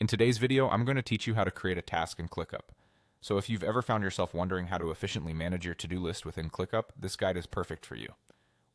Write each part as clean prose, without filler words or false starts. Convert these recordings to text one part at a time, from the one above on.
In today's video, I'm going to teach you how to create a task in ClickUp. So if you've ever found yourself wondering how to efficiently manage your to-do list within ClickUp, this guide is perfect for you.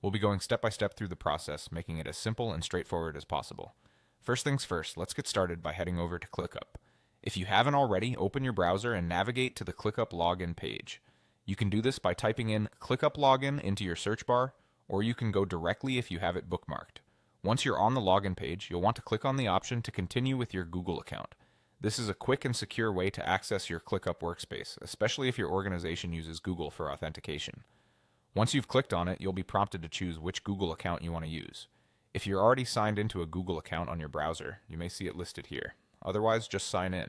We'll be going step by step through the process, making it as simple and straightforward as possible. First things first, let's get started by heading over to ClickUp. If you haven't already, open your browser and navigate to the ClickUp login page. You can do this by typing in ClickUp login into your search bar, or you can go directly if you have it bookmarked. Once you're on the login page, you'll want to click on the option to continue with your Google account. This is a quick and secure way to access your ClickUp workspace, especially if your organization uses Google for authentication. Once you've clicked on it, you'll be prompted to choose which Google account you want to use. If you're already signed into a Google account on your browser, you may see it listed here. Otherwise, just sign in.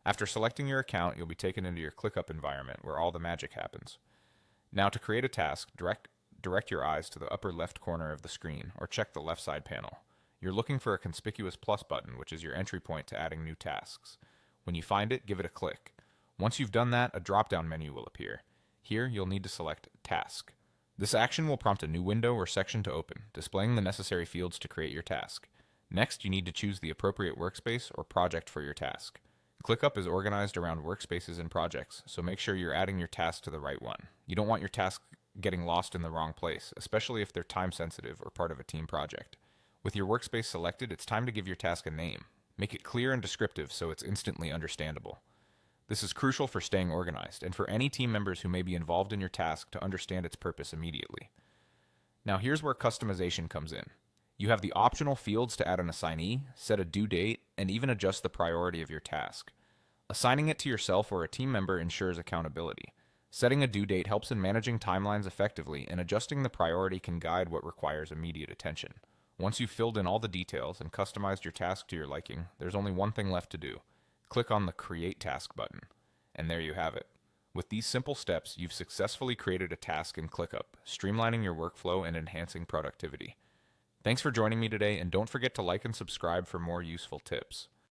After selecting your account, you'll be taken into your ClickUp environment where all the magic happens. Now to create a task, direct your eyes to the upper left corner of the screen or check the left side panel. You're looking for a conspicuous plus button, which is your entry point to adding new tasks. When you find it, give it a click. Once you've done that, a drop-down menu will appear. Here, you'll need to select Task. This action will prompt a new window or section to open, displaying the necessary fields to create your task. Next, you need to choose the appropriate workspace or project for your task. ClickUp is organized around workspaces and projects, so make sure you're adding your task to the right one. You don't want your task getting lost in the wrong place, especially if they're time-sensitive or part of a team project. With your workspace selected, it's time to give your task a name. Make it clear and descriptive so it's instantly understandable. This is crucial for staying organized and for any team members who may be involved in your task to understand its purpose immediately. Now here's where customization comes in. You have the optional fields to add an assignee, set a due date, and even adjust the priority of your task. Assigning it to yourself or a team member ensures accountability. Setting a due date helps in managing timelines effectively, and adjusting the priority can guide what requires immediate attention. Once you've filled in all the details and customized your task to your liking, there's only one thing left to do. Click on the Create Task button, and there you have it. With these simple steps, you've successfully created a task in ClickUp, streamlining your workflow and enhancing productivity. Thanks for joining me today, and don't forget to like and subscribe for more useful tips.